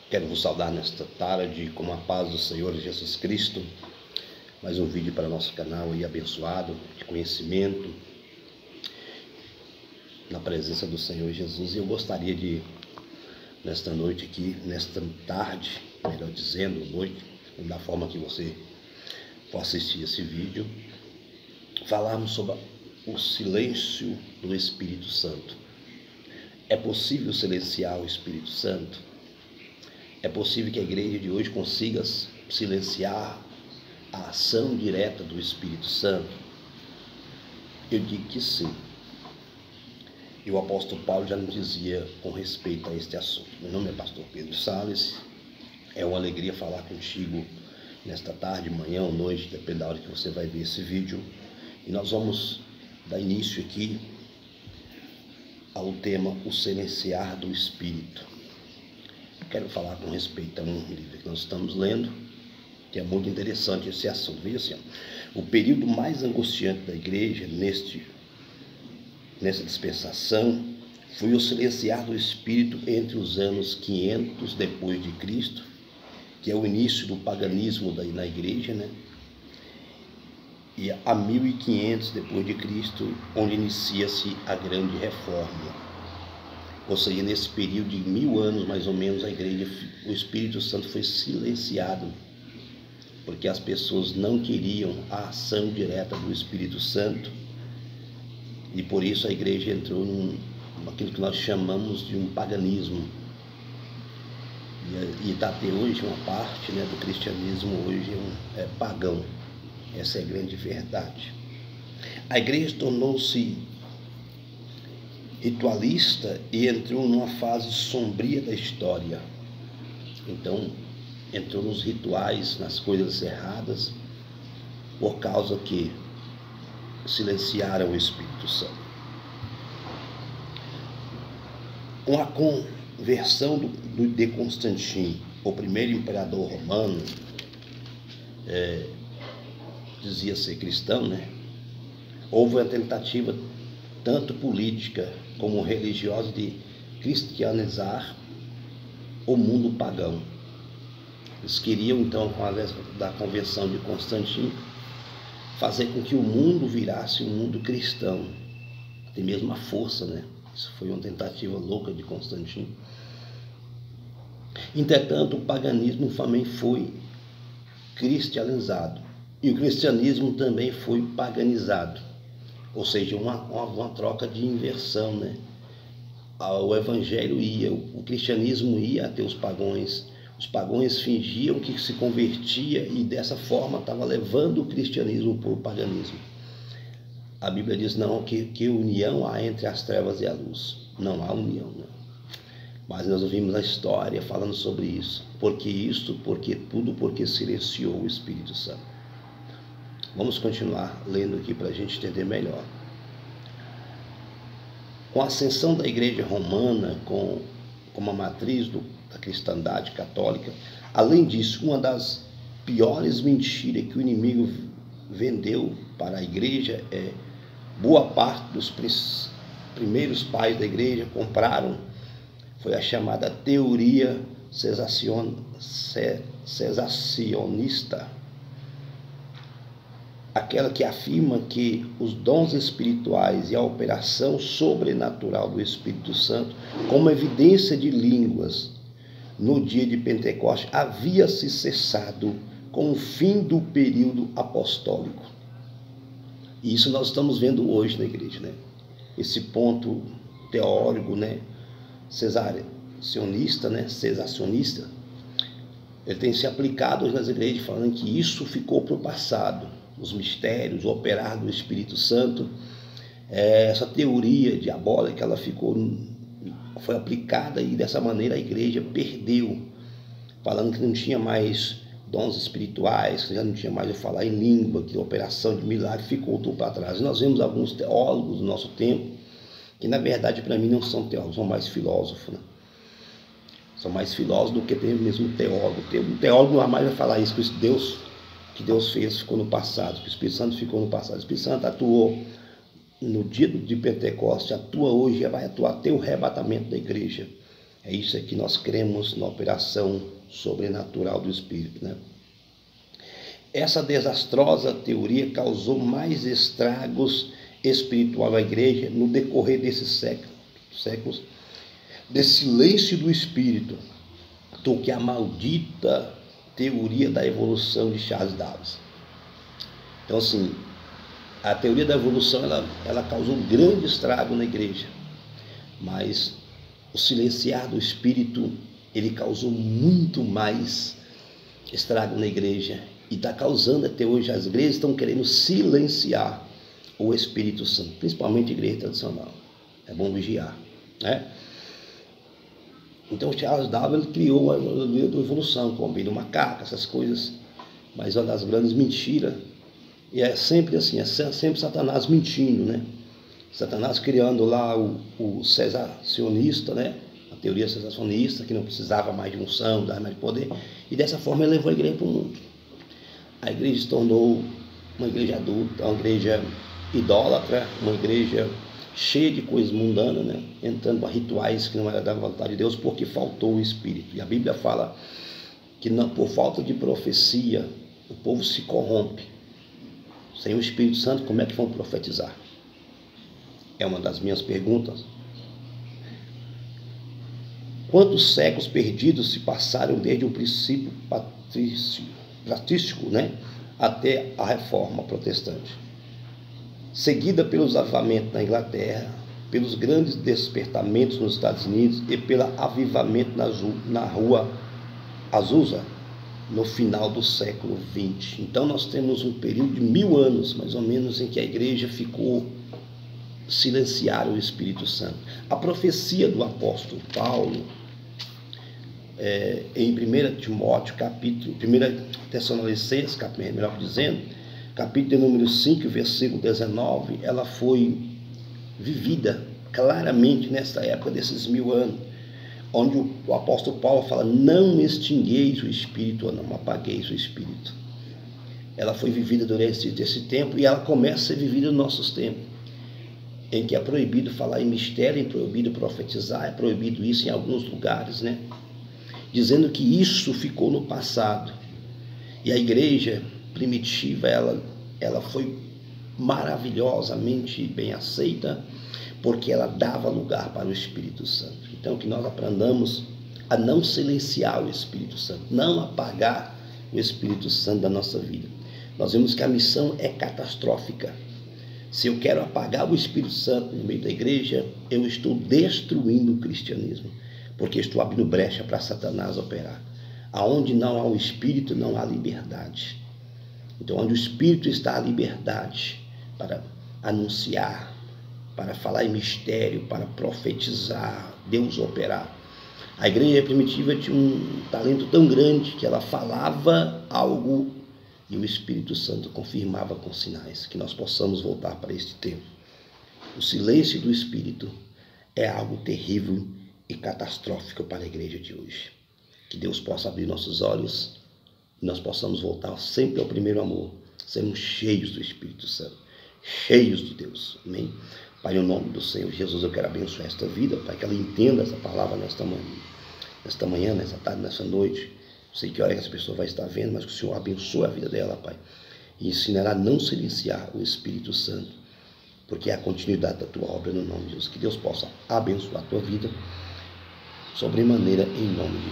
Quero vos saudar nesta tarde com a paz do Senhor Jesus Cristo. Mais um vídeo para o nosso canal aí abençoado, de conhecimento, na presença do Senhor Jesus. E eu gostaria de, nesta noite aqui, nesta tarde, melhor dizendo, noite, da forma que você for assistir esse vídeo, falarmos sobre o silêncio do Espírito Santo. É possível silenciar o Espírito Santo? É possível que a igreja de hoje consiga silenciar a ação direta do Espírito Santo? Eu digo que sim. E o apóstolo Paulo já nos dizia com respeito a este assunto. Meu nome é pastor Pedro Salles. É uma alegria falar contigo nesta tarde, manhã ou noite, depende da hora que você vai ver esse vídeo. E nós vamos dar início aqui ao tema O Silenciar do Espírito. Quero falar com respeito a um livro que nós estamos lendo, que é muito interessante esse assunto. Veja assim, o período mais angustiante da igreja nessa dispensação foi o silenciar do Espírito entre os anos 500 depois de Cristo, que é o início do paganismo na igreja, né? E a 1500 depois de Cristo, onde inicia-se a grande reforma. Ou seja, nesse período de 1000 anos, mais ou menos, a igreja, o Espírito Santo foi silenciado, porque as pessoas não queriam a ação direta do Espírito Santo, e por isso a igreja entrou naquilo que nós chamamos de um paganismo. E até hoje uma parte, né, do cristianismo hoje é pagão. Essa é a grande verdade. A igreja tornou-se ritualista e entrou numa fase sombria da história. Então, entrou nos rituais, nas coisas erradas, por causa que silenciaram o Espírito Santo. Com a conversão de Constantino, o primeiro imperador romano, dizia ser cristão, né? Houve uma tentativa tanto política como religiosa de cristianizar o mundo pagão. Eles queriam então, através da conversão de Constantino, fazer com que o mundo virasse um mundo cristão. Tem mesmo a força, né? Isso foi uma tentativa louca de Constantino. Entretanto, o paganismo também foi cristianizado. E o cristianismo também foi paganizado. Ou seja, uma troca de inversão, né? O evangelho ia, o cristianismo ia até os pagãos fingiam que se convertia e dessa forma estava levando o cristianismo para o paganismo. A Bíblia diz não, que união há entre as trevas e a luz. Não há união, né? Mas nós ouvimos a história falando sobre isso. Porque silenciou o Espírito Santo. Vamos continuar lendo aqui para a gente entender melhor. Com a ascensão da igreja romana como a matriz da cristandade católica, além disso, uma das piores mentiras que o inimigo vendeu para a igreja boa parte dos primeiros pais da igreja compraram, foi a chamada teoria cesacionista, aquela que afirma que os dons espirituais e a operação sobrenatural do Espírito Santo, como evidência de línguas no dia de Pentecostes, havia se cessado com o fim do período apostólico. E isso nós estamos vendo hoje na igreja, né? Esse ponto teórico, né, cesacionista, ele tem se aplicado hoje nas igrejas, falando que isso ficou para o passado. Os mistérios, o operar do Espírito Santo, essa teoria diabólica, ela foi aplicada e dessa maneira a igreja perdeu, falando que não tinha mais dons espirituais, que já não tinha mais de falar em língua, que a operação de milagre ficou tudo para trás. E nós vemos alguns teólogos do nosso tempo, que na verdade para mim não são teólogos, são mais filósofos, né? São mais filósofos do que mesmo teólogo. Um teólogo jamais vai falar isso, que Deus fez ficou no passado, que o Espírito Santo ficou no passado. O Espírito Santo atuou no dia de Pentecostes, atua hoje e vai atuar até o arrebatamento da igreja. É isso que nós cremos na operação sobrenatural do Espírito, né? Essa desastrosa teoria causou mais estragos espirituais à igreja no decorrer desses séculos de silêncio do Espírito do que a maldita teoria da evolução de Charles Darwin. Então, assim, a teoria da evolução ela causou um grande estrago na igreja, mas o silenciar do Espírito, ele causou muito mais estrago na igreja e está causando até hoje. As igrejas estão querendo silenciar o Espírito Santo, principalmente a igreja tradicional. É bom vigiar, né? Então Charles Darwin criou a teoria da evolução, com o do macaco, essas coisas, mas uma das grandes mentiras, e é sempre assim, é sempre Satanás mentindo, né? Satanás criando lá o cesacionista, né? A teoria cesacionista, que não precisava mais de unção, não dava mais de poder, e dessa forma ele levou a igreja para o mundo. A igreja se tornou uma igreja adulta, uma igreja idólatra, uma igreja cheia de coisas mundanas, né? Entrando a rituais que não era da vontade de Deus, porque faltou o Espírito. E a Bíblia fala que não, por falta de profecia, o povo se corrompe. Sem o Espírito Santo, como é que vão profetizar? É uma das minhas perguntas. Quantos séculos perdidos se passaram desde o princípio patrístico, né, até a reforma protestante, seguida pelos avivamentos na Inglaterra, pelos grandes despertamentos nos Estados Unidos e pelo avivamento na rua Azusa, no final do século XX. Então nós temos um período de 1000 anos, mais ou menos, em que a igreja ficou silenciar o Espírito Santo. A profecia do apóstolo Paulo, em 1 Timóteo, capítulo, 1 Tessalonicenses, melhor dizendo, capítulo número 5, versículo 19, ela foi vivida claramente nessa época desses 1000 anos, onde o apóstolo Paulo fala: não extingueis o Espírito, ou não apagueis o Espírito. Ela foi vivida durante esse tempo e ela começa a ser vivida nos nossos tempos, em que é proibido falar em mistério, é proibido profetizar, é proibido isso em alguns lugares, né? Dizendo que isso ficou no passado. E a igreja primitiva, ela foi maravilhosamente bem aceita, porque ela dava lugar para o Espírito Santo. Então, que nós aprendamos a não silenciar o Espírito Santo, não apagar o Espírito Santo da nossa vida. Nós vemos que a missão é catastrófica. Se eu quero apagar o Espírito Santo no meio da igreja, eu estou destruindo o cristianismo, porque estou abrindo brecha para Satanás operar. Aonde não há o Espírito, não há liberdade. Então, onde o Espírito está, a liberdade para anunciar, para falar em mistério, para profetizar, Deus operar. A igreja primitiva tinha um talento tão grande que ela falava algo e o Espírito Santo confirmava com sinais. Que nós possamos voltar para este tempo. O silêncio do Espírito é algo terrível e catastrófico para a igreja de hoje. Que Deus possa abrir nossos olhos e nós possamos voltar sempre ao primeiro amor, sermos cheios do Espírito Santo, cheios de Deus. Amém? Pai, no nome do Senhor Jesus, eu quero abençoar esta vida, Pai, que ela entenda essa palavra nesta manhã, nessa tarde, nessa noite. Eu sei que hora que essa pessoa vai estar vendo, mas que o Senhor abençoe a vida dela, Pai, e ensinará a não silenciar o Espírito Santo, porque é a continuidade da tua obra no nome de Jesus. Que Deus possa abençoar a tua vida sobremaneira em nome de Jesus.